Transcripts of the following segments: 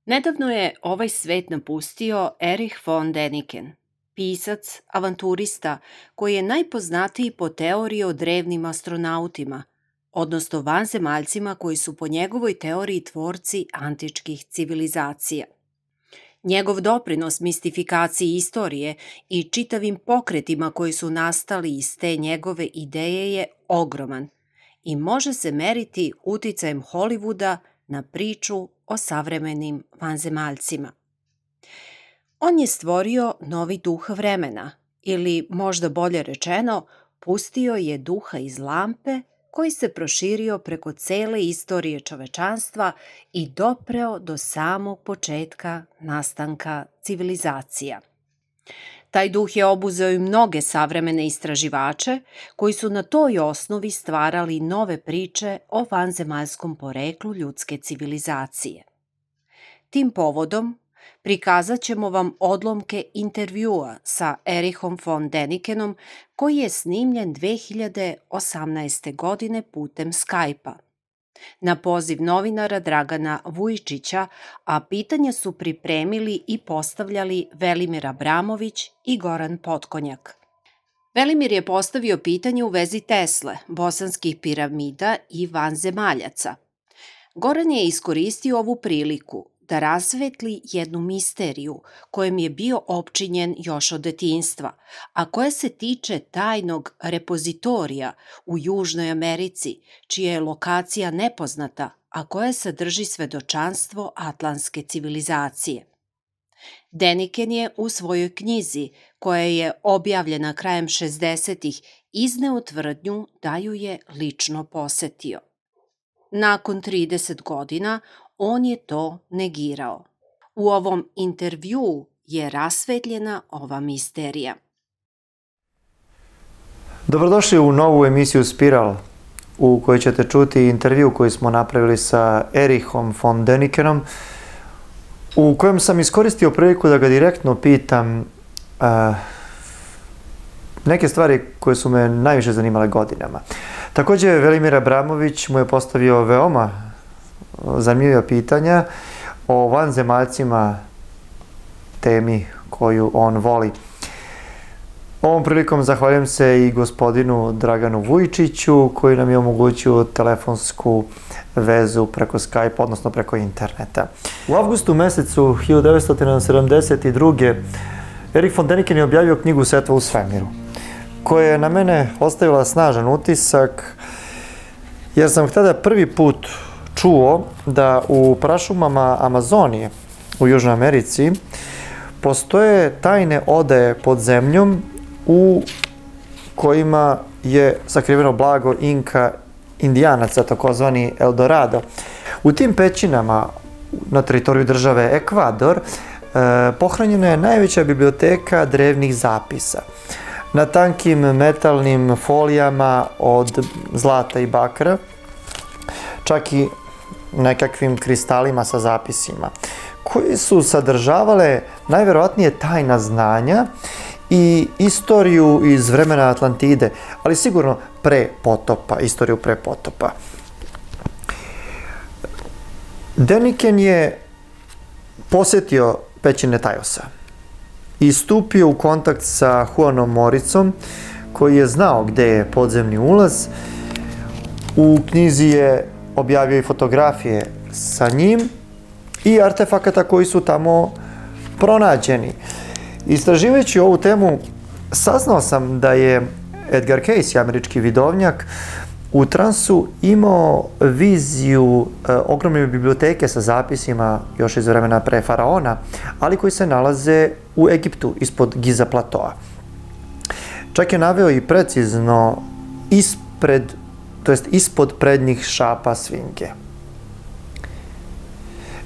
Nedavno je ovaj svet napustio Erih Deniken, pisac, avanturista koji je najpoznatiji po teoriji o drevnim astronautima, odnosno vanzemaljcima koji su po njegovoj teoriji tvorci antičkih civilizacija. Njegov doprinos mistifikaciji istorije i čitavim pokretima koji su nastali iz te njegove ideje je ogroman i može se meriti uticajem Hollywooda na priču o savremenim vanzemaljcima. On je stvorio novi duh vremena, ili možda bolje rečeno, pustio je duha iz lampe koji se proširio preko cele istorije čovečanstva i dopreo do samog početka nastanka civilizacija. Taj duh je obuzeo i mnoge savremene istraživače koji su na toj osnovi stvarali nove priče o vanzemaljskom poreklu ljudske civilizacije. Tim povodom prikazat ćemo vam odlomke intervjua sa Erihom Denikenom koji je snimljen 2018. godine putem Skajpa. Na poziv novinara Dragana Vujičića, a pitanja su pripremili i postavljali Velimir Abramović i Goran Potkonjak. Velimir je postavio pitanje u vezi Tesle, bosanskih piramida i vanzemaljaca. Goran je iskoristio ovu priliku da rasvetli jednu misteriju kojom je bio opčinjen još od detinjstva, a koja se tiče tajnog repozitorija u Južnoj Americi, čija je lokacija nepoznata, a koja sadrži svedočanstvo atlantske civilizacije. Deniken je u svojoj knjizi, koja je objavljena krajem 60-ih, izneo tvrdnju da ju je lično posetio. Nakon 30 godina, on je to negirao. U ovom intervjuu je rasvetljena ova misterija. Dobrodošli u novu emisiju Spiral, u kojoj ćete čuti intervju koji smo napravili sa Erihom Denikenom, u kojem sam iskoristio priliku da ga direktno pitam neke stvari koje su me najviše zanimale godinama. Također, Velimir Abramović mu je postavio veoma zanimljiva pitanja o vanzemaljcima, temi koju on voli. Ovom prilikom zahvaljujem se i gospodinu Draganu Vujičiću koji nam je omogućio telefonsku vezu preko Skajpa, odnosno preko interneta. U avgustu mesecu 1972. Erih Deniken je objavio knjigu Setva u svemiru, koja je na mene ostavila snažan utisak, jer sam tada prvi put čuo da u prašumama Amazonije u Južnoj Americi postoje tajne odaje pod zemljom u kojima je sakriveno blago Inka indijanaca, takozvani Eldorado. U tim pećinama na teritoriju države Ekvador pohranjena je najveća biblioteka drevnih zapisa. Na tankim metalnim folijama od zlata i bakra, čak i nekakvim kristalima sa zapisima, koji su sadržavale najverovatnije tajna znanja i istoriju iz vremena Atlantide, ali sigurno pre potopa, istoriju pre potopa. Deniken je posetio pećine Tajosa i stupio u kontakt sa Juanom Moricom, koji je znao gde je podzemni ulaz. U knjizi je objavio i fotografije sa njim i artefakata koji su tamo pronađeni. Istraživajući ovu temu, saznao sam da je Edgar Cayce, američki vidovnjak, u transu imao viziju ogromne biblioteke sa zapisima još iz vremena pre faraona, ali koji se nalaze u Egiptu, ispod Giza platoa. Čak je naveo i precizno ispod prednjih šapa svinjke.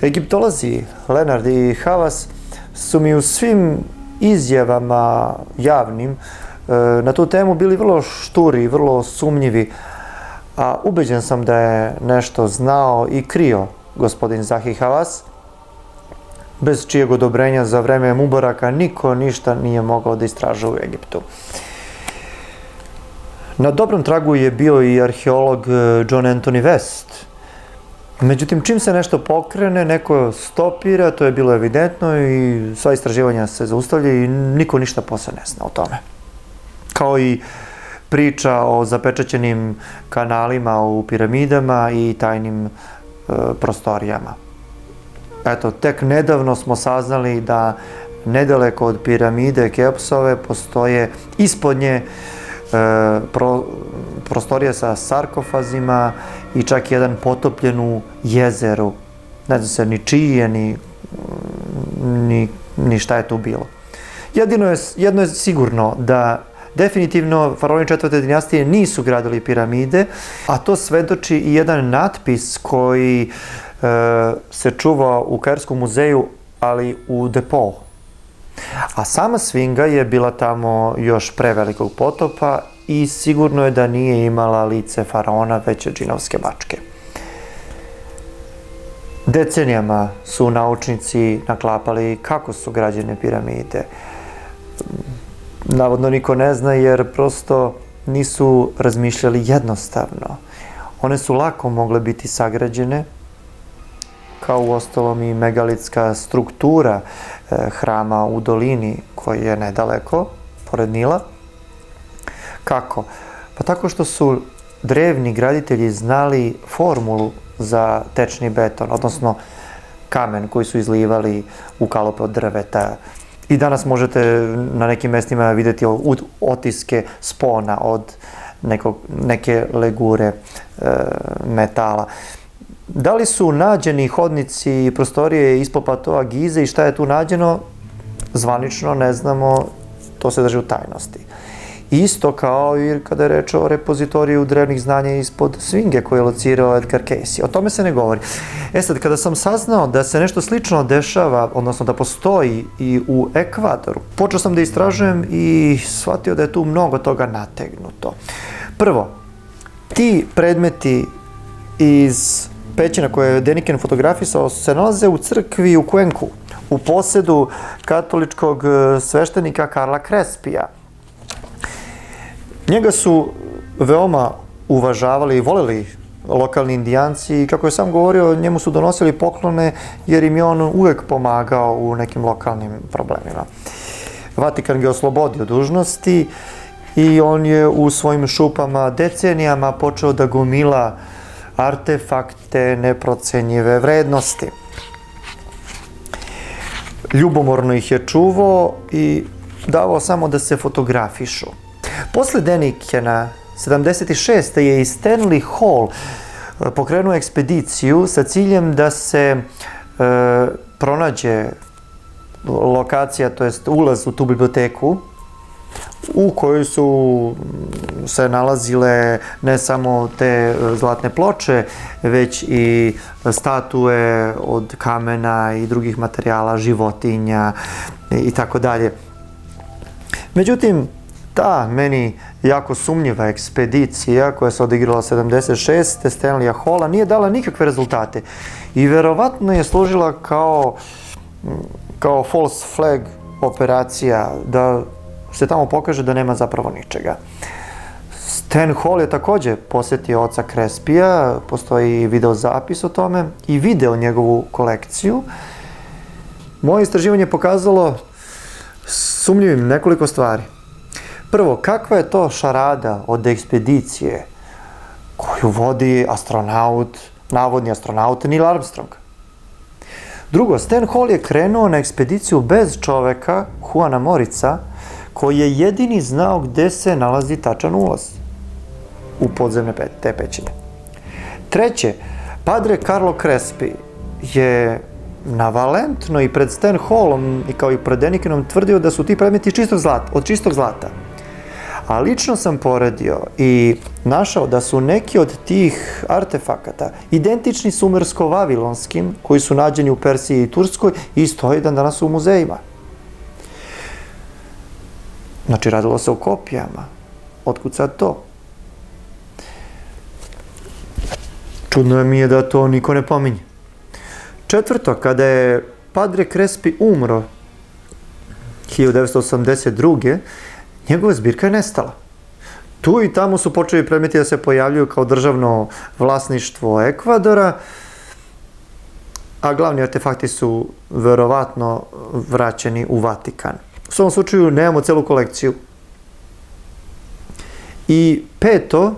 Egiptolozi Lenard i Havas su mi u svim izjavama javnim na tu temu bili vrlo šturi, vrlo sumnjivi, a ubeđen sam da je nešto znao i krio gospodin Zahi Havas, bez čijeg odobrenja za vreme Mubaraka niko ništa nije mogao da istražuje u Egiptu. Na dobrom tragu je bio i arheolog John Anthony West, Međutim, čim se nešto pokrene, neko stopira, to je bilo evidentno i sva istraživanja se zaustavljaju i niko ništa posle ne zna o tome. Kao i priča o zapečaćenim kanalima u piramidama i tajnim prostorijama. Eto, tek nedavno smo saznali da nedaleko od piramide Keopsove postoje ispod nje prostorije sa sarkofazima i čak jedan potopljen u jezeru. Ne zna se ni čiji je, ni šta je tu bilo. Jedno je sigurno, da definitivno faraoni 4. dinastije nisu gradili piramide, a to svedoči i jedan natpis koji se čuva u Kairskom muzeju, ali u depou. A sama sfinga je bila tamo još pre velikog potopa i sigurno je da nije imala lice faraona, već džinovske mačke. Decenijama su naučnici naklapali kako su građene piramide. Navodno niko ne zna jer prosto nisu razmišljali jednostavno. One su lako mogle biti sagrađene, kao uostalom i megalitska struktura hrama u dolini koji je nedaleko, pored Nila. Kako? Pa tako što su drevni graditelji znali formulu za tečni beton, odnosno kamen koji su izlivali u kalope od drveta. I danas možete na nekim mestima vidjeti otiske spona od neke legure metala. Da li su nađeni hodnici i prostorije ispod platoa Gize i šta je tu nađeno? Zvanično ne znamo, to se drži u tajnosti. Isto kao i kada je reč o repozitoriju drevnih znanja ispod sfinge koju je locirao Edgar Cayce. O tome se ne govori. Sad, kada sam saznao da se nešto slično dešava, odnosno da postoji i u Ekvadoru, počeo sam da istražujem i shvatio da je tu mnogo toga nategnuto. Prvo, ti predmeti iz pećina koje je Deniken fotografisao se nalaze u crkvi u Cuencu, u posedu katoličkog sveštenika Karla Crespija. Njega su veoma uvažavali i voleli lokalni indijanci i kako je sam govorio, njemu su donosili poklone jer im je on uvek pomagao u nekim lokalnim problemima. Vatikan ga je oslobodio dužnosti i on je u svojim šupama decenijama počeo da gomila artefakte neprocenjive vrednosti. Ljubomorno ih je čuvao i davao samo da se fotografišu. Posle Denikena, 76. je i Stanley Hall pokrenuo ekspediciju sa ciljem da se pronađe lokacija, to jest ulaz u tu biblioteku, u kojoj su se nalazile ne samo te zlatne ploče, već i statue od kamena i drugih materijala, životinja i tako dalje. Međutim, ta meni jako sumnjiva ekspedicija koja se odigrala 76. Stanleya Halla nije dala nikakve rezultate i verovatno je služila kao false flag operacija, da se tamo pokaže da nema zapravo ničega. Stan Hall je takođe posetio oca Crespija, postoji video zapis o tome i video njegovu kolekciju. Moje istraživanje je pokazalo sumnjivim nekoliko stvari. Prvo, kakva je to šarada od ekspedicije koju vodi astronaut, navodni astronaut Neil Armstrong? Drugo, Stan Hall je krenuo na ekspediciju bez čoveka, Juana Morica, koji je jedini znao gde se nalazi tačan ulaz u podzemne te pećine. Treće, padre Carlo Crespi je navalentno i pred Stan Hallom i kao i pred Denikenom tvrdio da su ti predmeti od čistog zlata. A lično sam poredio i našao da su neki od tih artefakata identični sumersko-vavilonskim koji su nađeni u Persiji i Turskoj i stoji dan danas u muzejima. Znači, radilo se o kopijama. Otkud sad to? Čudno mi je da to niko ne pominje. Četvrto, kada je padre Crespi umro 1982. njegova zbirka je nestala. Tu i tamo su počeli predmeti da se pojavljuju kao državno vlasništvo Ekvadora a glavni artefakti su verovatno vraćeni u Vatikan. U svom slučaju nemamo celu kolekciju. I peto,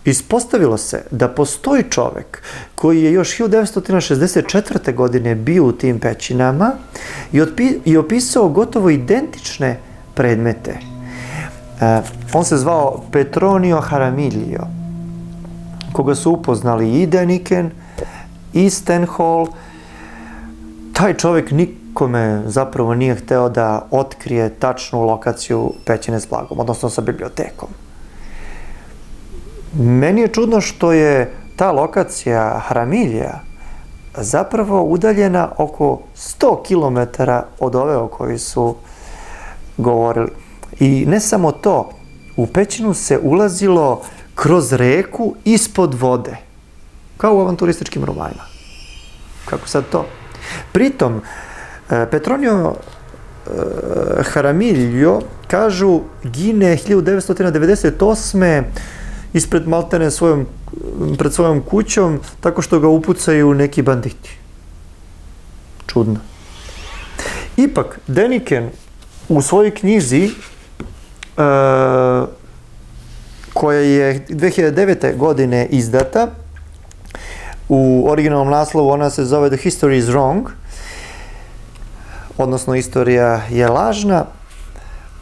ispostavilo se da postoji čovek koji je još 1964. godine bio u tim pećinama i opisao gotovo identične predmete. On se zvao Petronio Jaramillo, koga su upoznali i Deniken, i Stenhol. Taj čovek nikome zapravo nije hteo da otkrije tačnu lokaciju pećine s blagom, odnosno sa bibliotekom. Meni je čudno što je ta lokacija Jaramillja zapravo udaljena oko 100 km od ove o kojoj su govorili. I ne samo to, u pećinu se ulazilo kroz reku ispod vode, kao u avanturističkim romanima. Kako sad to? Pritom, Petronio Jaramillo, kažu, gine 1998. ispred maltene pred svojom kućom, tako što ga upucaju neki banditi. Čudno. Ipak, Deniken u svojoj knjizi, koja je 2009. godine izdata, u originalnom naslovu ona se zove The History is Wrong, odnosno istorija je lažna,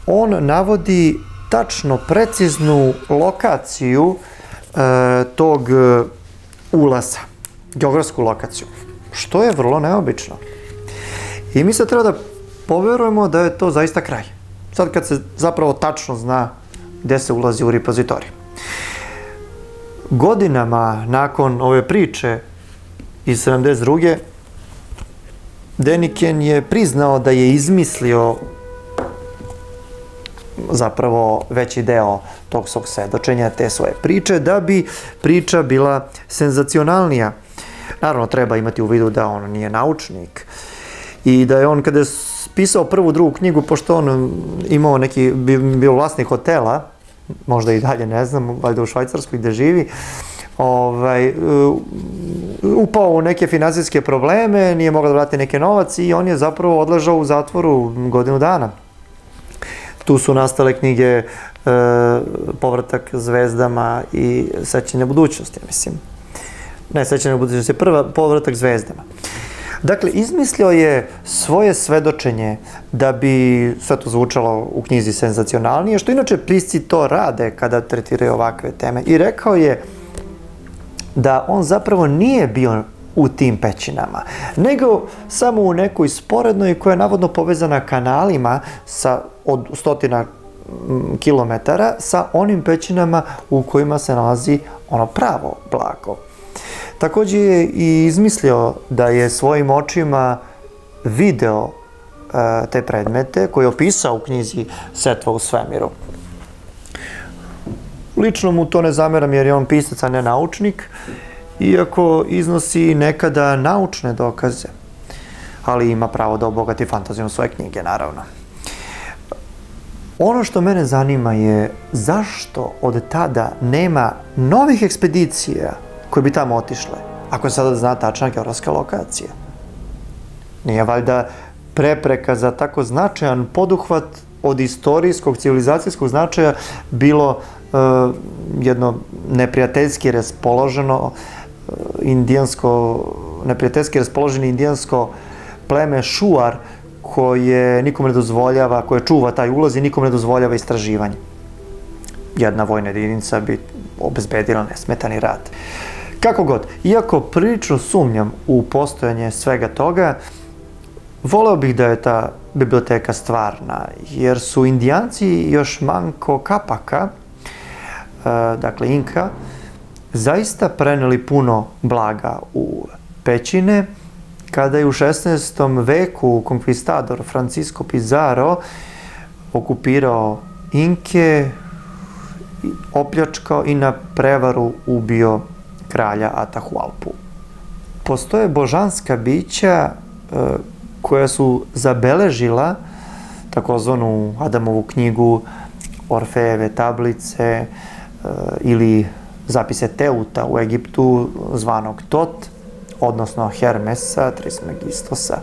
on navodi tačno, preciznu lokaciju tog ulaza, geografsku lokaciju, što je vrlo neobično. I mi sad treba da poverujemo da je to zaista kraj. Sad kad se zapravo tačno zna gde se ulazi u repozitorij. Godinama nakon ove priče iz 72. Deniken je priznao da je izmislio zapravo veći deo tog svog svedočenja, te svoje priče, da bi priča bila senzacionalnija. Naravno, treba imati u vidu da on nije naučnik i da je on, kada je pisao prvu, drugu knjigu, pošto on imao bio vlasnik hotela, možda i dalje, ne znam, valjda u Švajcarskoj gde živi, upao u neke finansijske probleme, nije mogao da vrati neke novac i on je zapravo odležao u zatvoru godinu dana. Tu su nastale knjige Povratak zvezdama i Sećanje budućnosti, mislim. Ne, Sećanje budućnosti, prva Povratak zvezdama. Dakle, izmislio je svoje svedočenje da bi sve to zvučalo u knjizi senzacionalnije, što inače pisci to rade kada tretiraju ovakve teme. I rekao je da on zapravo nije bio u tim pećinama, nego samo u nekoj sporednoj koja je navodno povezana kanalima od 100 kilometara sa onim pećinama u kojima se nalazi ono pravo blago. Takođe je i izmislio da je svojim očima video te predmete koje je opisao u knjizi Setva u svemiru. Lično mu to ne zameram jer je on pisac, a ne naučnik, iako iznosi nekada naučne dokaze, ali ima pravo da obogati fantazijom svoje knjige, naravno. Ono što mene zanima je zašto od tada nema novih ekspedicija koje bi tamo otišle, ako se sada zna tačna geografska lokacija. Nije valjda prepreka za tako značajan poduhvat od istorijskog, civilizacijskog značaja bilo jedno neprijateljski raspoloženo indijansko pleme Šuar koje nikome ne dozvoljava, koje čuva taj ulaz i nikome ne dozvoljava istraživanje. Jedna vojna jedinica bi obezbedila nesmetani rad. Kako god, iako prilično sumnjam u postojanje svega toga, voleo bih da je ta biblioteka stvarna, jer su Indijanci još Manco Capaka, dakle Inka, zaista preneli puno blaga u pećine, kada je u 16. veku konkvistador Francisco Pizarro okupirao Inke, opljačkao i na prevaru ubio kralja Atahualpu. Postoje božanska bića koja su zabeležila takozvanu Adamovu knjigu, Orfejeve tablice ili zapise Teuta u Egiptu, zvanog Tot, odnosno Hermesa, Trismegistosa,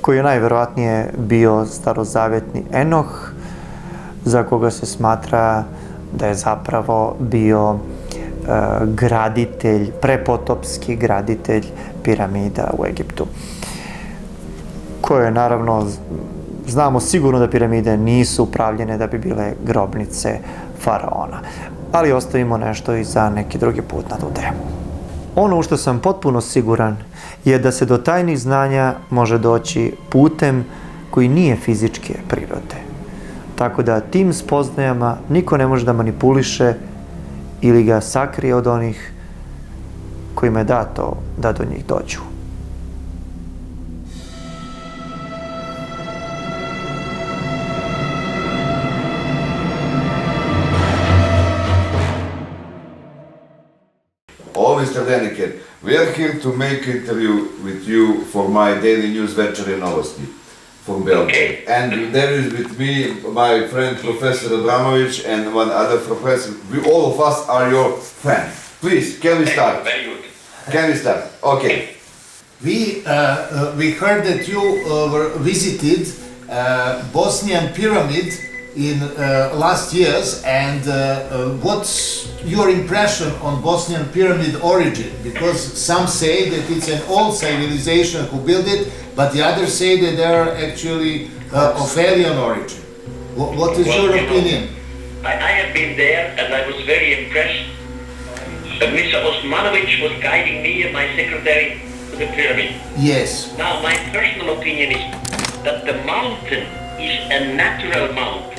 koji je najverovatnije bio starozavetni Enoh, za koga se smatra da je zapravo bio graditelj, prepotopski graditelj piramida u Egiptu. Koje naravno, znamo sigurno da piramide nisu pravljene da bi bile grobnice faraona. Ali ostavimo nešto i za neki drugi put na tu temu. Ono u što sam potpuno siguran je da se do tajnih znanja može doći putem koji nije fizičke prirode. Tako da tim spoznajama niko ne može da manipuliše ili ga sakrije od onih kojima je dato da do njih dođu. Mr. Deniken, we are here to make interview with you for my daily news Večernje novosti from Belgrade. Okay. And there is with me my friend Professor Abramović and one other professor. All of us are your fans. Please, can we start? Very good. Can we start? Okay. We heard that you visited Bosnian pyramid in last years, and what's your impression on Bosnian pyramid origin? Because some say that it's an old civilization who built it, but the others say that they are actually of alien origin. What is your opinion? I have been there and I was very impressed. Mr. Osmanovic was guiding me and my secretary to the pyramid. Yes. Now my personal opinion is that the mountain is a natural mountain.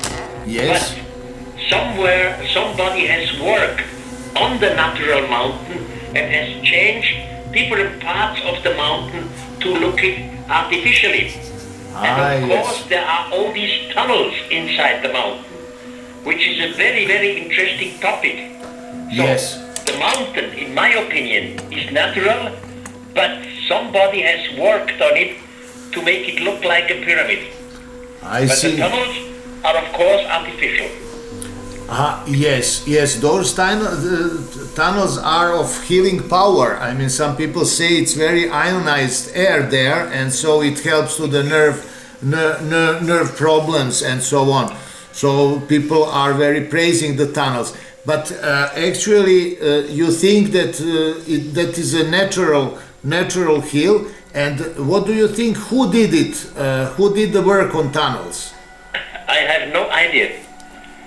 Yes. But somewhere somebody has worked on the natural mountain and has changed different parts of the mountain to look it artificially. And of course there are all these tunnels inside the mountain, which is a very, very interesting topic. So Yes. the mountain, in my opinion, is natural, but somebody has worked on it to make it look like a pyramid. I But see. the tunnels are of course artificial. Yes, those tunnels are of healing power. I mean, some people say it's very ionized air there, and so it helps to the nerve problems and so on. So people are very praising the tunnels. But actually, you think that that is a natural heal. And what do you think? Who did it? Who did the work on tunnels? I have no idea.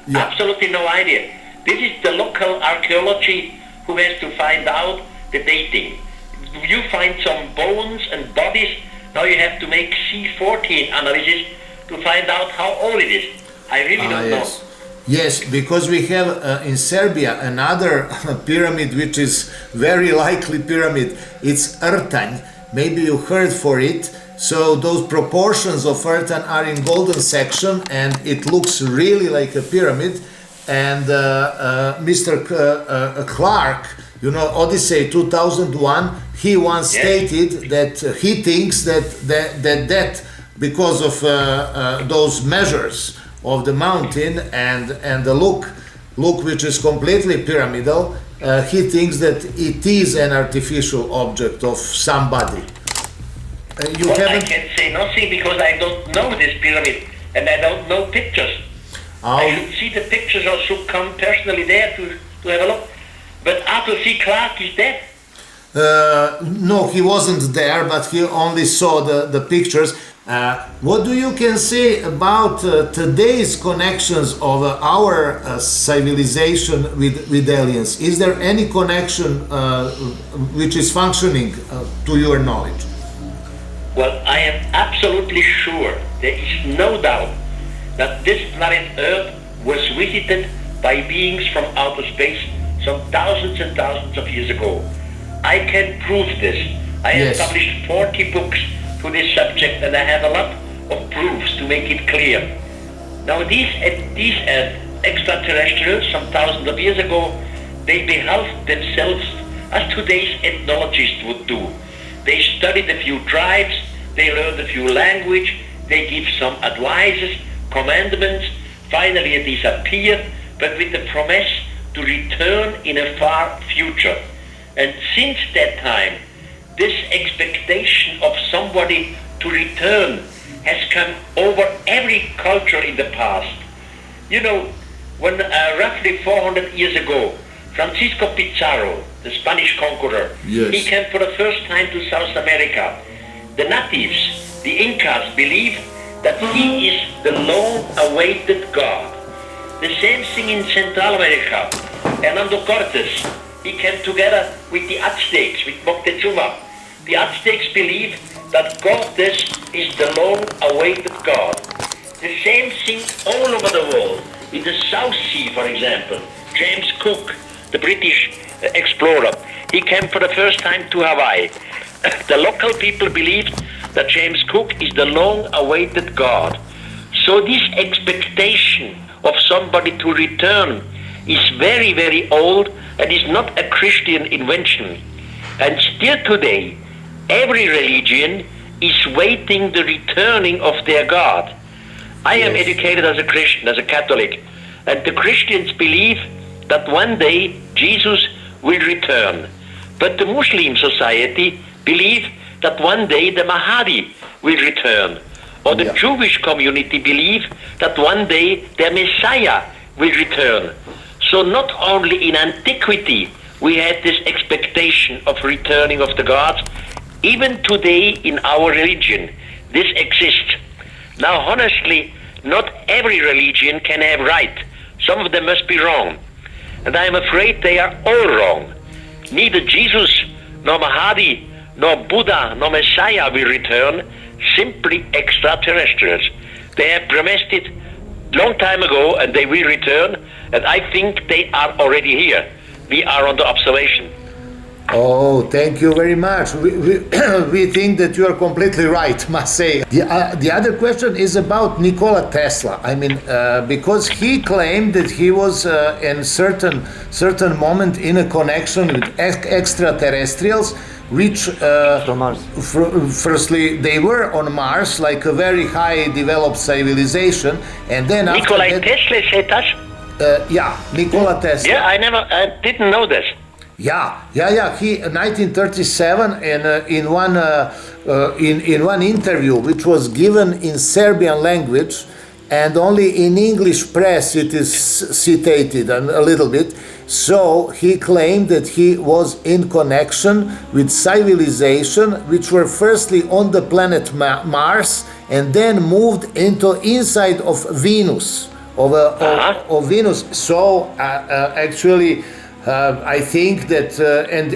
Yeah. Absolutely no idea. This is the local archaeology who has to find out the dating. You find some bones and bodies, now you have to make C14 analysis to find out how old it is. I really don't know. Yes, because we have in Serbia another pyramid which is very likely pyramid. It's Ertanj. Maybe you heard for it. So those proportions of Ertanj are in golden section and it looks really like a pyramid. And Mr. Clark, you know, Odyssey 2001, he once stated that he thinks that because of those measures of the mountain and the look which is completely pyramidal, he thinks that it is an artificial object of somebody. I can say nothing because I don't know this pyramid and I don't know pictures. I should see the pictures or should come personally there to have a look. But Arthur C. Clarke is dead. No, he wasn't there, but he only saw the pictures. What do you can say about today's connections of our civilization with aliens? Is there any connection which is functioning to your knowledge? Well, I am absolutely sure, there is no doubt, that this planet Earth was visited by beings from outer space some thousands and thousands of years ago. I can prove this. I have published 40 books to this subject and I have a lot of proofs to make it clear. Now these extraterrestrials some thousands of years ago, they beheld themselves as today's ethnologists would do. They studied a few tribes, they learned a few language, they give some advices, commandments, finally they disappear, but with the promise to return in a far future. And since that time, this expectation of somebody to return has come over every culture in the past. You know, when roughly 400 years ago, Francisco Pizarro, the Spanish conqueror, Yes. he came for the first time to South America. The natives, the Incas, believed that he is the long-awaited God. The same thing in Central America. Hernando Cortes, he came together with the Aztecs, with Moctezuma. The Aztecs believed that Cortes is the long-awaited God. The same thing all over the world. In the South Sea, for example, James Cook, the British explorer, he came for the first time to Hawaii. The local people believed that James Cook is the long-awaited God. So this expectation of somebody to return is very, very old and is not a Christian invention. And still today, every religion is waiting the returning of their God. I am educated as a Christian, as a Catholic, and the Christians believe that one day Jesus will return. But the Muslim society believe that one day the Mahdi will return. Or the Jewish community believe that one day their Messiah will return. So not only in antiquity we had this expectation of returning of the gods, even today in our religion this exists. Now honestly, not every religion can have right. Some of them must be wrong. And I am afraid they are all wrong. Neither Jesus, nor Mahdi, nor Buddha, nor Messiah will return, simply extraterrestrials. They have promised it long time ago and they will return, and I think they are already here. We are under observation. Oh, thank you very much. We think that you are completely right, must say. The other question is about Nikola Tesla. I mean, because he claimed that he was in certain moment in a connection with extraterrestrials, which From Mars. firstly they were on Mars, like a very high developed civilization, and then Nikola after that, Tesla said that? Nikola Tesla. Yeah, I didn't know this. Yeah. He 1937 in one interview which was given in Serbian language, and only in English press it is cited a little bit. So he claimed that he was in connection with civilization which were firstly on the planet Mars and then moved into inside of Venus, of Venus. So actually. I think that,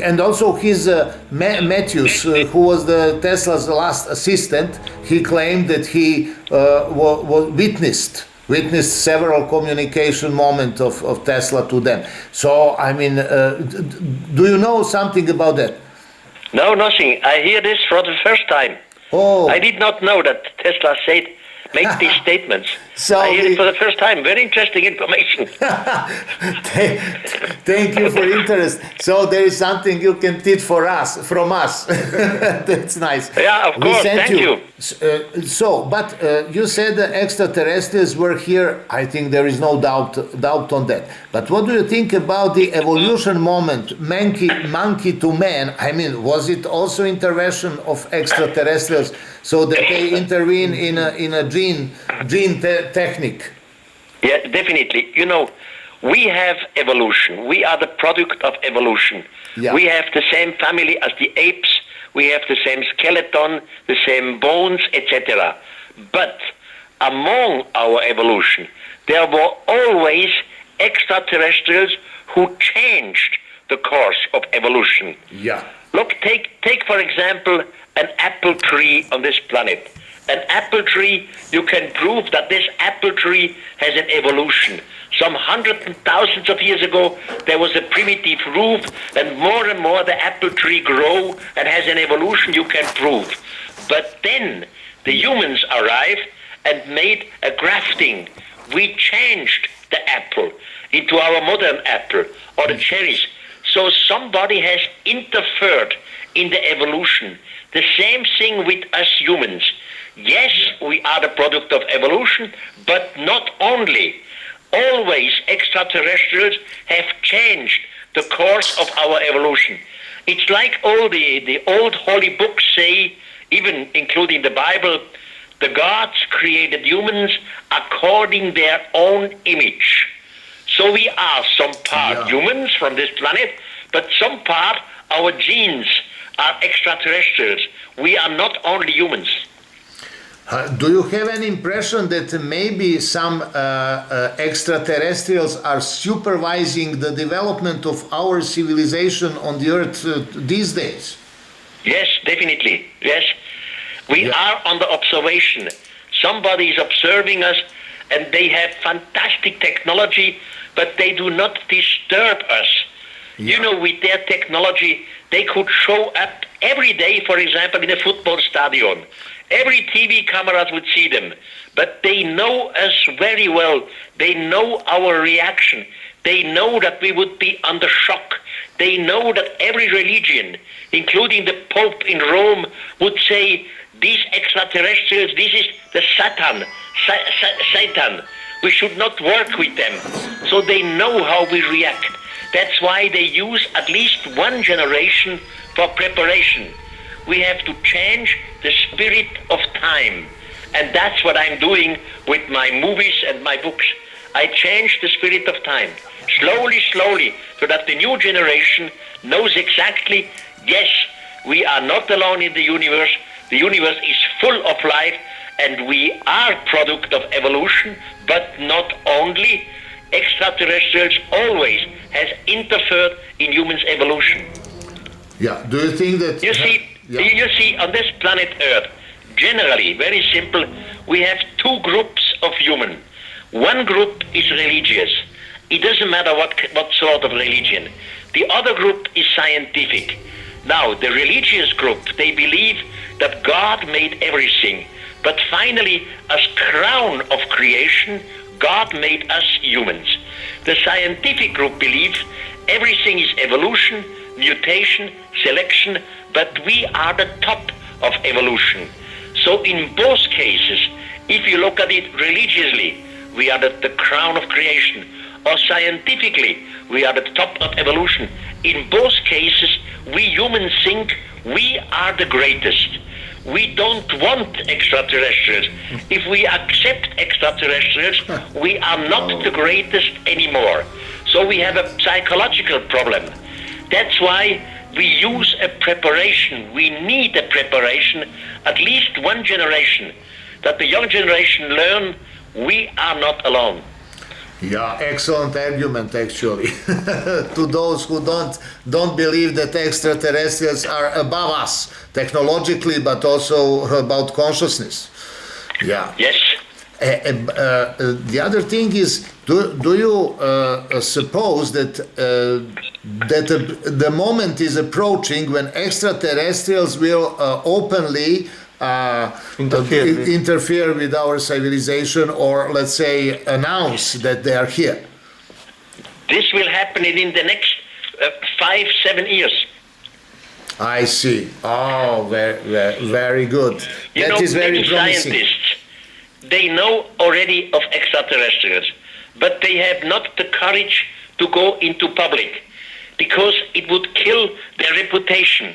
and also his Matthews, who was the Tesla's last assistant, he claimed that he witnessed several communication moments of Tesla to them. So, I mean, do you know something about that? No, nothing. I hear this for the first time. Oh. I did not know that Tesla made these statements. So I hear it for the first time. Very interesting information. Thank you for interest. So there is something you can teach from us. That's nice. Yeah, of course. Thank you. But you said the extraterrestrials were here. I think there is no doubt on that. But what do you think about the evolution moment, monkey to man? I mean, was it also intervention of extraterrestrials so that they intervene in a gene technique? Yeah, definitely. You know, we have evolution. We are the product of evolution. Yeah. We have the same family as the apes. We have the same skeleton, the same bones, etc. But among our evolution, there were always extraterrestrials who changed the course of evolution. Yeah. Look, take for example an apple tree on this planet. An apple tree, you can prove that this apple tree has an evolution. Some hundreds and thousands of years ago, there was a primitive roof, and more the apple tree grow and has an evolution you can prove. But then the humans arrived and made a grafting. We changed the apple into our modern apple or the cherries. So somebody has interfered in the evolution. The same thing with us humans. Yes, we are the product of evolution, but not only. Always extraterrestrials have changed the course of our evolution. It's like all the old holy books say, even including the Bible, the gods created humans according their own image. So we are some part humans from this planet, but some part our genes are extraterrestrials. We are not only humans. Do you have an impression that maybe some extraterrestrials are supervising the development of our civilization on the earth these days? Yes, definitely. Yes. We are under observation. Somebody is observing us, and they have fantastic technology, but they do not disturb us. You know, with their technology, they could show up every day, for example, in a football stadium. Every TV cameras would see them, but they know us very well. They know our reaction. They know that we would be under shock. They know that every religion, including the Pope in Rome, would say, these extraterrestrials, this is the Satan. We should not work with them. So they know how we react. That's why they use at least one generation for preparation. We have to change the spirit of time. And that's what I'm doing with my movies and my books. I change the spirit of time. Slowly, slowly, so that the new generation knows exactly, yes, we are not alone in the universe. The universe is full of life, and we are product of evolution, but not only. Extraterrestrials always has interfered in humans' evolution. Yeah, do you think that... You see, on this planet Earth, generally, very simple, we have two groups of human. One group is religious. It doesn't matter what sort of religion. The other group is scientific. Now, the religious group, they believe that God made everything. But finally, as crown of creation, God made us humans. The scientific group believes everything is evolution, mutation, selection, but we are the top of evolution. So in both cases, if you look at it religiously, we are the crown of creation, or scientifically, we are the top of evolution. In both cases, we humans think we are the greatest. We don't want extraterrestrials. If we accept extraterrestrials, we are not the greatest anymore. So we have a psychological problem. That's why we use a preparation. We need a preparation, at least one generation, that the young generation learn we are not alone. Yeah, excellent argument actually. To those who don't believe that extraterrestrials are above us technologically, but also about consciousness. Yeah. Yes. The other thing is, do you suppose that the moment is approaching when extraterrestrials will openly interfere with our civilization, or let's say announce that they are here? This will happen in the next 5-7 years. I see. Oh, very good. That is very promising. Scientists, they know already of extraterrestrials, but they have not the courage to go into public because it would kill their reputation.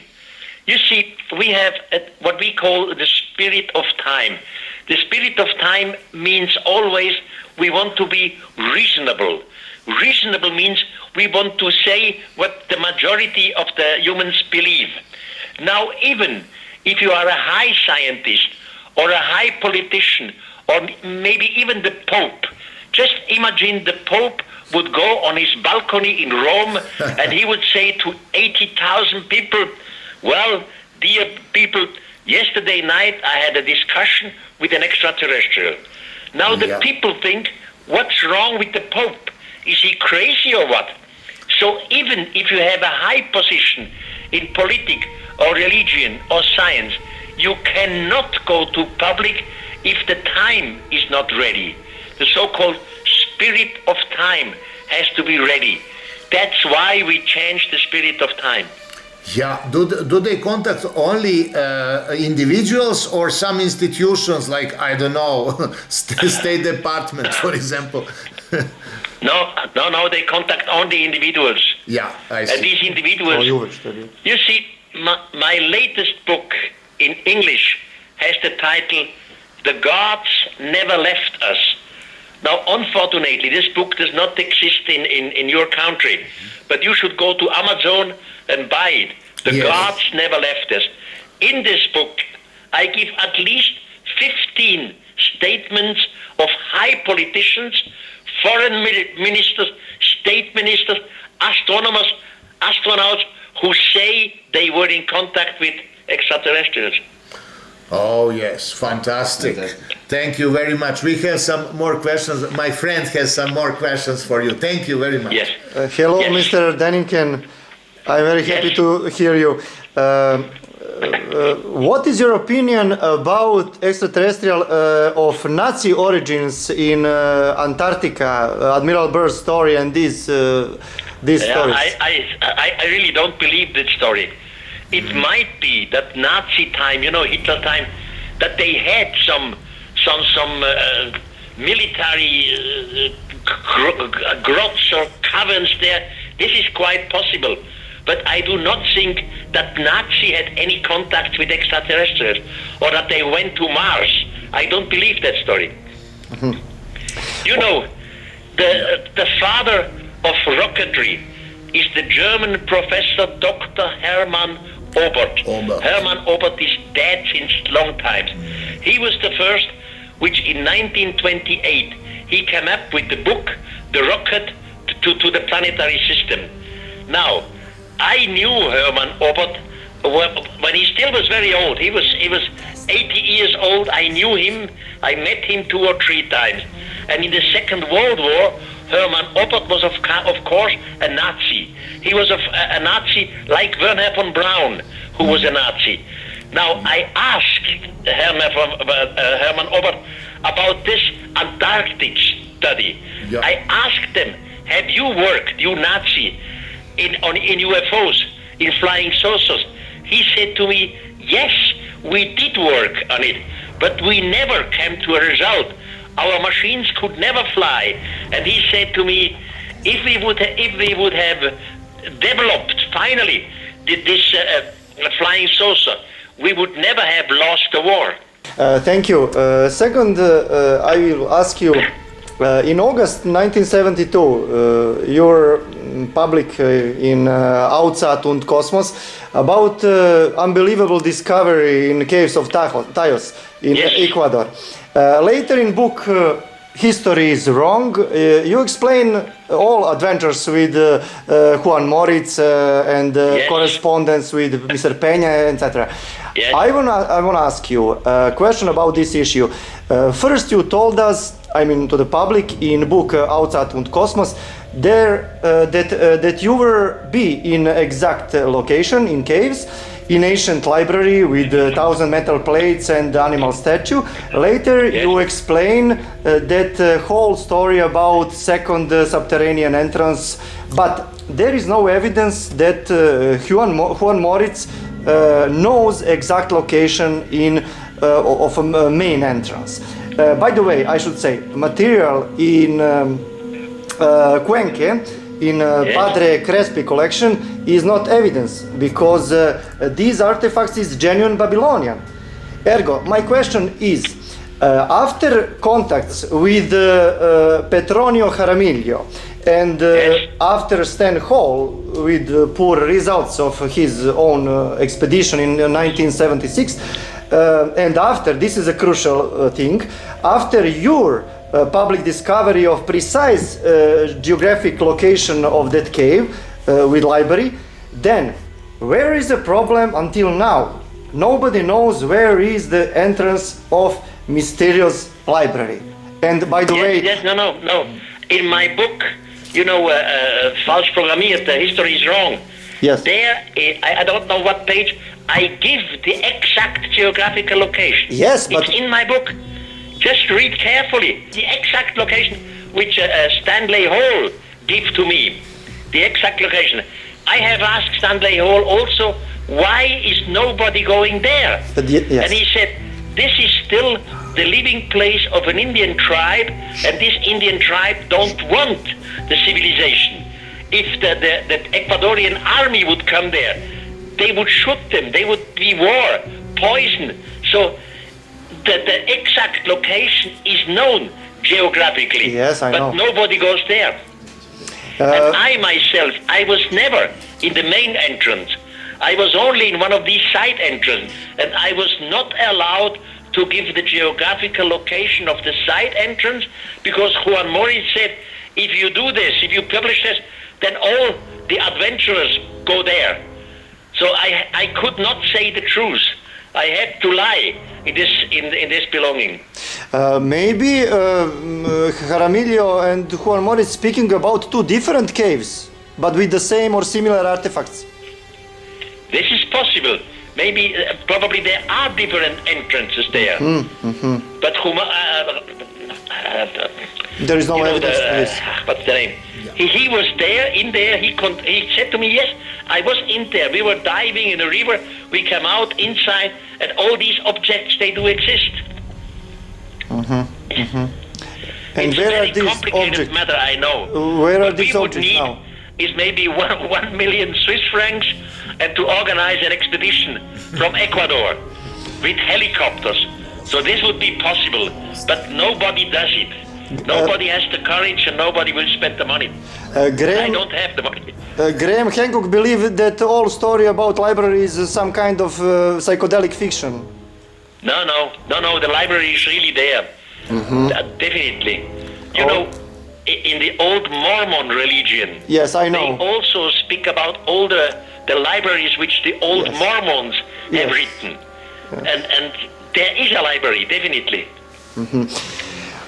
You see, we have what we call the spirit of time. The spirit of time means always we want to be reasonable. Reasonable means we want to say what the majority of the humans believe. Now, even if you are a high scientist or a high politician or maybe even the Pope, just imagine the Pope would go on his balcony in Rome and he would say to 80,000 people, well, dear people, yesterday night I had a discussion with an extraterrestrial. Now the people think, what's wrong with the Pope? Is he crazy or what? So even if you have a high position in politics or religion or science, you cannot go to public if the time is not ready. The so-called spirit of time has to be ready. That's why we change the spirit of time. Yeah, do they contact only individuals or some institutions like, I don't know, State Department, for example? No, they contact only individuals. Yeah, I And see. these individuals, you see, my latest book in English has the title, The Gods Never Left Us. Now, unfortunately, this book does not exist in your country, but you should go to Amazon and buy it. The Yes. Gods Never Left Us. In this book, I give at least 15 statements of high politicians, foreign ministers, state ministers, astronomers, astronauts who say they were in contact with extraterrestrials. Oh yes, fantastic. Thank you very much. We have some more questions. My friend has some more questions for you. Thank you very much. Yes. Hello, Yes. Mr. Deniken. I'm very happy Yes. to hear you. What is your opinion about extraterrestrial of Nazi origins in Antarctica, Admiral Byrd's story and these stories? I really don't believe that story. It might be that Nazi time, Hitler time, that they had some military grots or caverns there. This is quite possible. But I do not think that Nazi had any contact with extraterrestrials or that they went to Mars. I don't believe that story. You know, the father of rocketry is the German professor Dr. Hermann Obert. Hermann Obert is dead since long time. He was the first which in 1928 he came up with the book, The Rocket to the Planetary System. Now, I knew Hermann Obert when he still was very old. He was 80 years old. I knew him. I met him 2 or 3 times. And in the Second World War, Hermann Obert was of course a Nazi. He was a Nazi like Werner von Braun, who was a Nazi. Now I asked Hermann Obert about this Antarctic study. Yeah. I asked them, have you worked, you Nazi, in UFOs, in flying saucers? He said to me, yes, we did work on it, but we never came to a result. Our machines could never fly. And he said to me, if we would have developed finally this flying saucer, we would never have lost the war. Thank you. Second, I will ask you, in August 1972, your public in Outsat und Kosmos about unbelievable discovery in caves of Tayos in Yes. Ecuador. Later in book History is Wrong, you explain all adventures with Juan Moritz and Yes. correspondence with Mr. Peña, etc. Yes. I wanna ask you a question about this issue. First, you told us, I mean to the public, in book Outsat und Kosmos, that you were in exact location in caves, in ancient library with 1,000 metal plates and animal statue. Later, Yes. you explain that whole story about second subterranean entrance, but there is no evidence that Juan Moritz knows exact location of a main entrance. By the way, I should say, material in Cuenca, in Padre Crespi collection, is not evidence, because these artifacts is genuine Babylonian. Ergo, my question is, after contacts with Petronio Jaramillo and after Stan Hall with poor results of his own expedition in 1976, and after, this is a crucial thing, after your public discovery of precise geographic location of that cave with library, then where is the problem until now? Nobody knows where is the entrance of mysterious library. And by the way... Yes, no. In my book, falsch programmiert, the history is wrong. Yes. There, I don't know what page, I give the exact geographical location. Yes, but... It's in my book. Just read carefully the exact location which Stanley Hall gave to me. The exact location. I have asked Stanley Hall also, why is nobody going there? Yes. And he said, this is still the living place of an Indian tribe, and this Indian tribe don't want the civilization. if the Ecuadorian army would come there, they would shoot them. They would be war, poison. So the exact location is known geographically. Yes, I know. But nobody goes there. And I myself, I was never in the main entrance. I was only in one of these side entrances, and I was not allowed to give the geographical location of the side entrance, because Juan Morris said, if you do this, if you publish this, then all the adventurers go there. So I could not say the truth. I had to lie in this belonging. Maybe Jaramillo and Juan Morris speaking about two different caves, but with the same or similar artifacts. This is possible. Maybe, probably there are different entrances there. But there is no evidence to this. What's the name? Yeah. He was there, in there. He said to me, yes, I was in there. We were diving in the river. We came out inside, and all these objects, they do exist. And it's where a very are these complicated objects? matter, I know. Where are what these we would objects need now? Is maybe 1 million Swiss francs, and to organize an expedition from Ecuador with helicopters. So this would be possible, but nobody does it. Nobody has the courage, and nobody will spend the money. I don't have the money. Graham Hancock believed that all story about library is some kind of psychedelic fiction. No, the library is really there. Definitely. You know, in the old Mormon religion, yes, I know. They also speak about all the libraries which the old Mormons have written. And there is a library, definitely.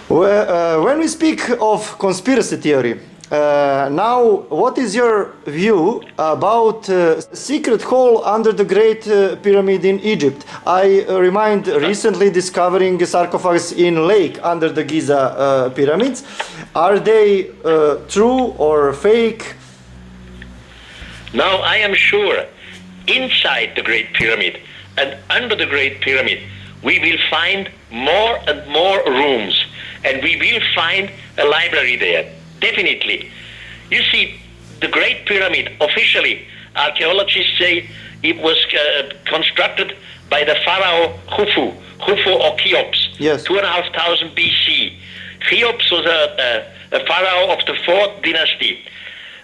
Well, when we speak of conspiracy theory, now what is your view about secret hole under the Great Pyramid in Egypt? I remind recently discovering sarcophags in lake under the Giza pyramids. Are they true or fake? Now I am sure inside the Great Pyramid and under the Great Pyramid we will find more and more rooms, and we will find a library there, definitely. You see, the Great Pyramid, officially, archaeologists say it was constructed by the pharaoh Khufu or Cheops, 2,500 BC. Cheops was a pharaoh of the 4th dynasty.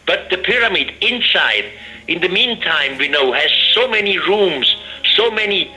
But the pyramid inside, in the meantime, we know, has so many rooms, so many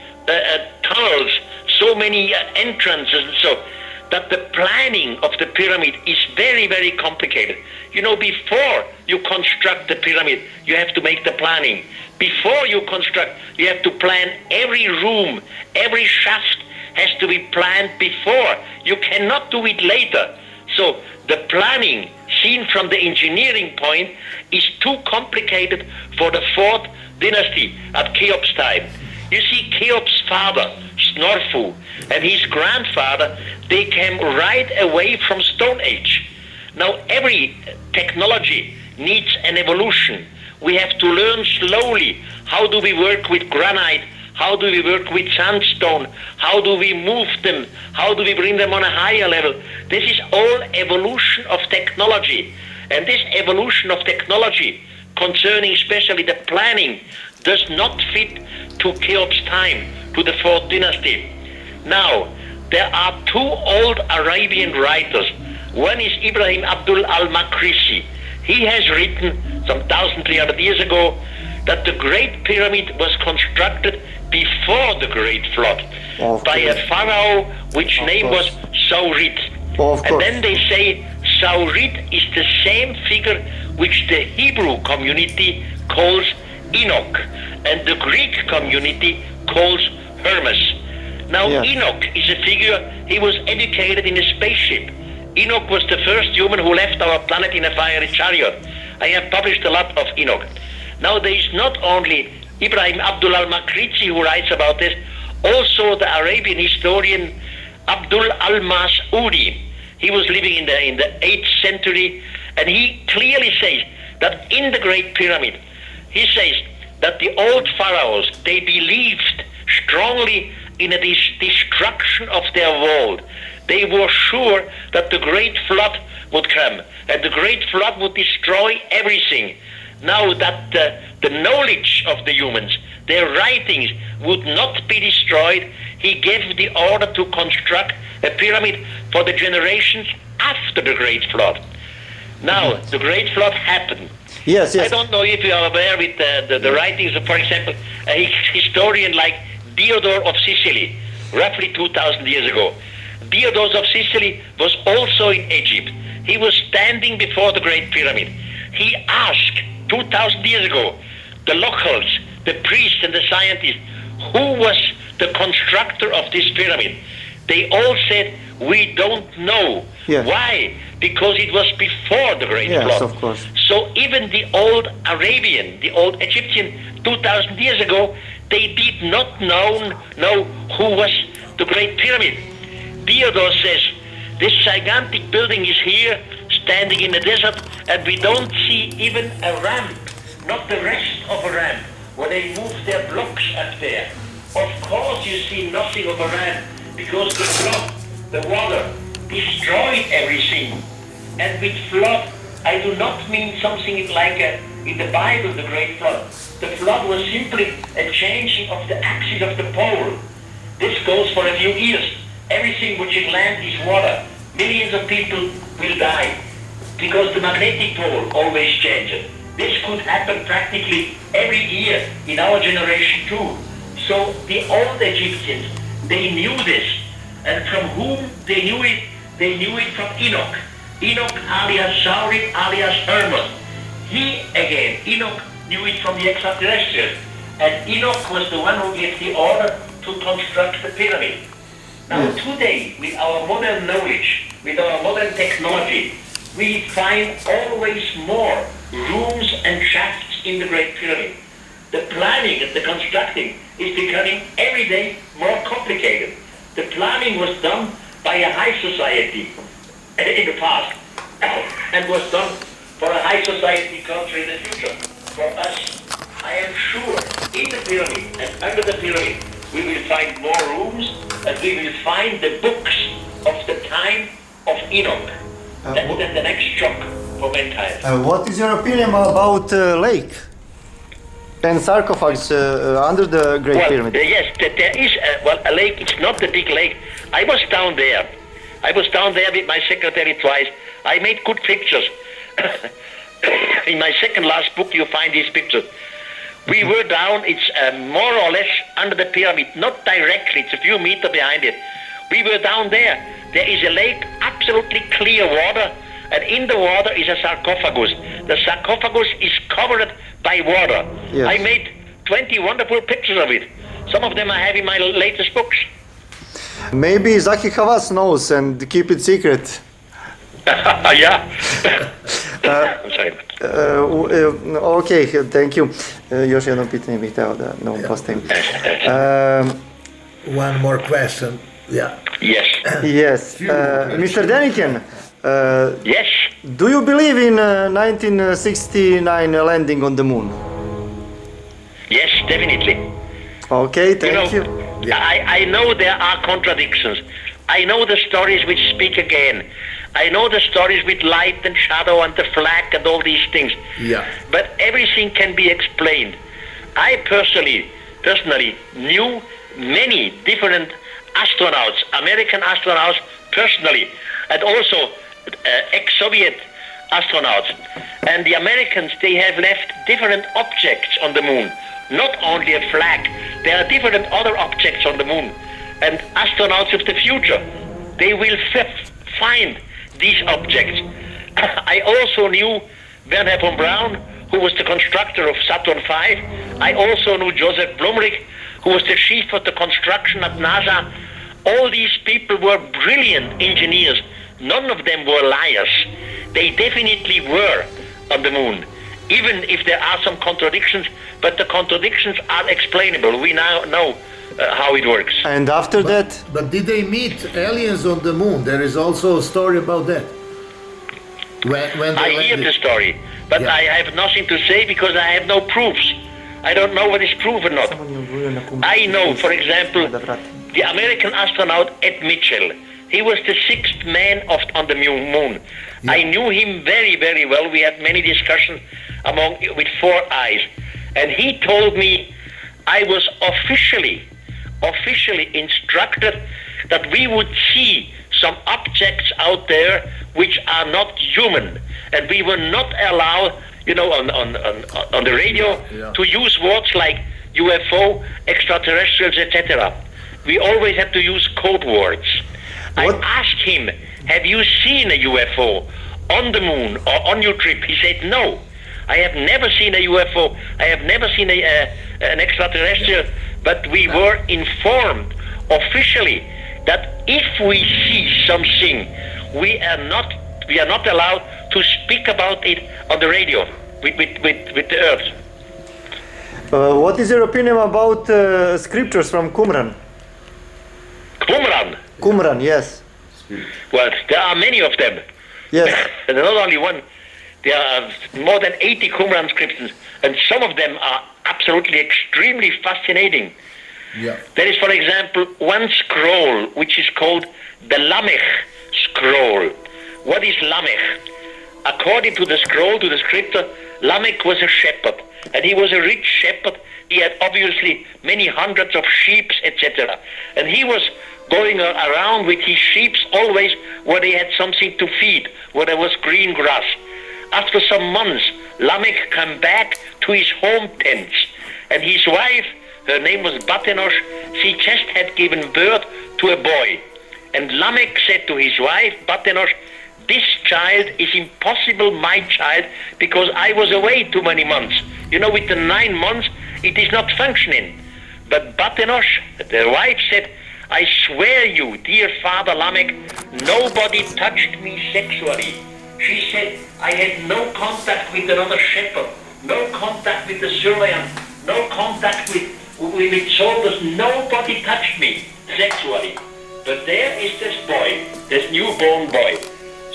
tunnels, so many entrances, and so that the planning of the pyramid is very, very complicated. You know, before you construct the pyramid, you have to make the planning. Before you construct, you have to plan every room, every shaft has to be planned before. You cannot do it later. So the planning, seen from the engineering point, is too complicated for the 4th dynasty at Cheops' time. You see, Cheops' father, Snorfu, and his grandfather, they came right away from Stone Age. Now every technology needs an evolution. We have to learn slowly. How do we work with granite? How do we work with sandstone? How do we move them? How do we bring them on a higher level? This is all evolution of technology. And this evolution of technology, concerning especially the planning, does not fit to Cheops' time, to the 4th dynasty. Now, there are 2 old Arabian writers. One is Ibrahim Abdul al-Makrisi. He has written some 1,300 years ago that the Great Pyramid was constructed before the Great Flood by a pharaoh which name was Saurid. And then they say Saurid is the same figure which the Hebrew community calls Enoch and the Greek community calls Hermes. Now Enoch is a figure, he was educated in a spaceship. Enoch was the first human who left our planet in a fiery chariot. I have published a lot of Enoch. Now there is not only Ibrahim Abdul al-Makrisi who writes about this, also the Arabian historian Abdul al-Mas'udi. He was living in the 8th century, and he clearly says that in the Great Pyramid, he says that the old pharaohs, they believed strongly in a destruction of their world. They were sure that the great flood would come, and the great flood would destroy everything. Now that the knowledge of the humans, their writings, would not be destroyed, he gave the order to construct a pyramid for the generations after the great flood. Now, the great flood happened. Yes, I yes. don't know if you are aware with the writings of, for example, a historian like Diodor of Sicily, roughly 2,000 years ago. Diodor of Sicily was also in Egypt. He was standing before the Great Pyramid. He asked 2,000 years ago the locals, the priests and the scientists, who was the constructor of this pyramid. They all said, we don't know. Yeah. Why? Because it was before the Great Yes, Flood. of course. So even the old Arabian, the old Egyptian, 2,000 years ago, they did not know who was the Great Pyramid. Diodor says, this gigantic building is here, standing in the desert, and we don't see even a ramp, not the rest of a ramp, where they move their blocks up there. Of course you see nothing of a ramp, because the flood, the water, destroyed everything. And with flood, I do not mean something like in the Bible, the great flood. The flood was simply a changing of the axis of the pole. This goes for a few years. Everything which is land is water. Millions of people will die because the magnetic pole always changes. This could happen practically every year in our generation too. So the old Egyptians, they knew this. And from whom they knew it? They knew it from Enoch. Enoch alias Saurin alias Hermos. He again, Enoch knew it from the extraterrestrials. And Enoch was the one who gave the order to construct the pyramid. Now today, with our modern knowledge, with our modern technology, we find always more rooms and shafts in the Great Pyramid. The planning and the constructing is becoming every day more complicated. The planning was done by a high society in the past and was done for a high society culture in the future. For us, I am sure, in the pyramid and under the pyramid, we will find more rooms and we will find the books of the time of Enoch. That's the next shock for mankind. What is your opinion about lake and sarcophags under the Great Pyramid? Yes, there is a lake. It's not the big lake. I was down there. With my secretary twice. I made good pictures. In my second last book, you find these pictures. We were down. It's more or less under the pyramid, not directly. It's a few meters behind it. We were down there. There is a lake, absolutely clear water, and in the water is a sarcophagus. The sarcophagus is covered by water. Yes. I made 20 wonderful pictures of it. Some of them I have in my latest books. Maybe Zaki Havas knows and keep it secret. Yeah. I'm sorry. Ok, thank you. Još jedno pitanje bih hteo da vam postavim. One more question. Yeah. Yes. Yes. Mr. Deniken, Yes. do you believe in 1969 landing on the moon? Yes, definitely. Okay, thank you. I know there are contradictions. I know the stories which speak again. I know the stories with light and shadow and the flag and all these things. Yeah. But everything can be explained. I personally knew many different astronauts, American astronauts personally, and also ex-Soviet astronauts. And the Americans, they have left different objects on the moon. Not only a flag, there are different other objects on the moon. And astronauts of the future, they will find these objects. I also knew Wernher von Braun, who was the constructor of Saturn V. I also knew Joseph Blumrich, who was the chief of the construction at NASA. All these people were brilliant engineers. None of them were liars. They definitely were on the moon, even if there are some contradictions, but the contradictions are explainable. We now know how it works. And after that? But did they meet aliens on the moon? There is also a story about that. When I hear the story, but I have nothing to say because I have no proofs. I don't know what is proven or not. I know, for example, the American astronaut Ed Mitchell. He was the sixth man on the moon. Yeah. I knew him very, very well. We had many discussions with 4 eyes. And he told me I was officially instructed that we would see some objects out there which are not human. And we were not allowed, on the radio, to use words like UFO, extraterrestrials, etc. We always have to use code words. What? I asked him, have you seen a UFO on the moon or on your trip? He said, no. I have never seen a UFO. I have never seen an extraterrestrial. But we were informed officially that if we see something, we are not allowed to speak about it on the radio with the Earth. What is your opinion about scriptures from Qumran? Qumran? Qumran, yes. Well, there are many of them. Yes. Not only one. There are more than 80 Qumran scriptures, and some of them are absolutely extremely fascinating. Yeah. There is, for example, one scroll which is called the Lamech scroll. What is Lamech? According to the scroll, to the scripture, Lamech was a shepherd, and he was a rich shepherd. He had obviously many hundreds of sheep, etc. And he was going around with his sheep always where they had something to feed, where there was green grass. After some months, Lamech came back to his home tents, and his wife, her name was Batenosh, she just had given birth to a boy. And Lamech said to his wife, Batenosh, this child is impossible my child, because I was away too many months. With the 9 months, it is not functioning. But Batenosh, the wife, said, I swear you, dear father Lamech, nobody touched me sexually. She said, I had no contact with another shepherd, no contact with the surveillant, no contact with soldiers, nobody touched me sexually. But there is this boy, this newborn boy.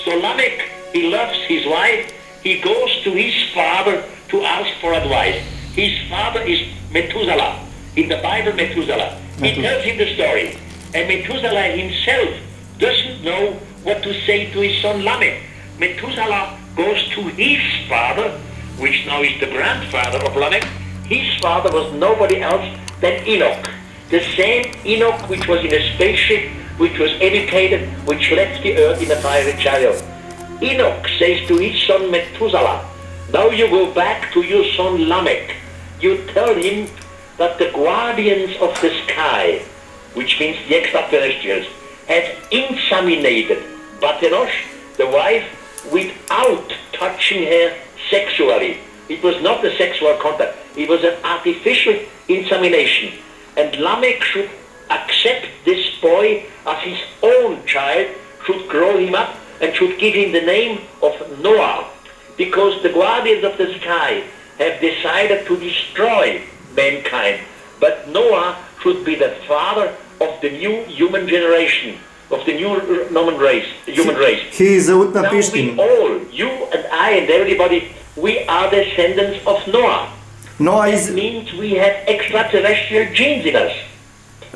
So Lamech, he loves his wife, he goes to his father to ask for advice. His father is Methuselah, in the Bible Methuselah. He tells him the story, and Methuselah himself doesn't know what to say to his son Lamech. Methuselah goes to his father, which now is the grandfather of Lamech. His father was nobody else than Enoch. The same Enoch which was in a spaceship, which was educated, which left the earth in a fiery chariot. Enoch says to his son Methuselah, now you go back to your son Lamech. You tell him that the guardians of the sky, which means the extraterrestrials, have inseminated Batenosh, the wife, without touching her sexually. It was not a sexual contact. It was an artificial insemination. And Lamech should accept this boy as his own child, should grow him up, and should give him the name of Noah, because the guardians of the sky have decided to destroy mankind. But Noah should be the father of the new human generation, of the new human race. He is Now we all, you and I and everybody, we are descendants of Noah. That means we have extraterrestrial genes in us.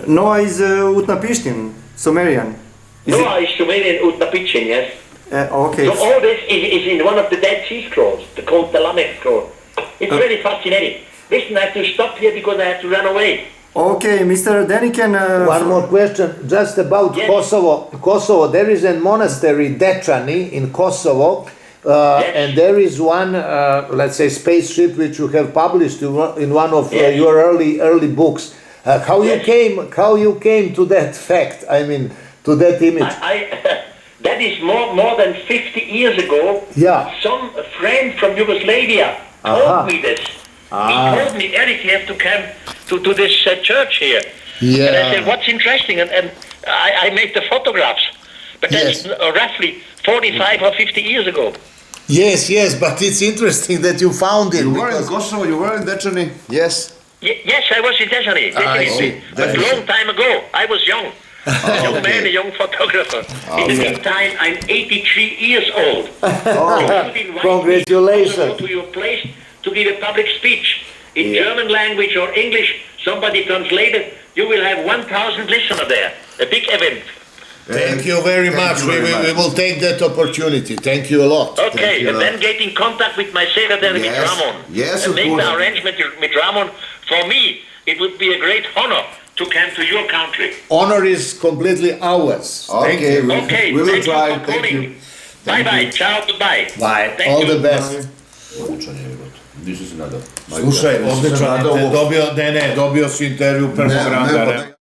Noah is Utnapishtim, Sumerian. Noah is Sumerian Utnapishtim, yes. Okay. So all this is in one of the Dead Sea Scrolls, called the Lamech Scroll. It's very fascinating. Listen, I have to stop here because I have to run away. Okay, Mr. Denikenu. One more question, just about Kosovo. Kosovo, there is a monastery, Dečani, in Kosovo, and there is one, let's say, spaceship which you have published in one of your early books. How you came to that fact? I mean, to that image. That is more than 50 years ago. Yeah. Some friend from Yugoslavia told me this. He told me, Erich, you have to come to this church here. Yeah. And I said, what's interesting? And I made the photographs. But that's roughly 45 or 50 years ago. Yes, but it's interesting that you found it. You were in Kosovo, you were in Dečani? Yes. Yes, I was in Dečani, definitely. But a long time ago, I was young. A young man, a young photographer. In the meantime, I'm 83 years old. Congratulations. To go to your place to give a public speech in German language or English. Somebody translated you will have 1,000 listeners there. A big event. Thank you very much. We will take that opportunity. Thank you a lot. Okay, and then get in contact with my secretary, with Ramon. Yes, and of make course. the arrangement with Ramon. For me, it would be a great honor to come to your country. Honor is completely ours. Thank Okay, you. Okay, we will thank try. you for Thank calling. you. Bye-bye, ciao, goodbye. Bye. Thank All you. the best. Odličan je život. Ništa se nadao. Slušaj, odlično. Dobio si intervju prvog ranga.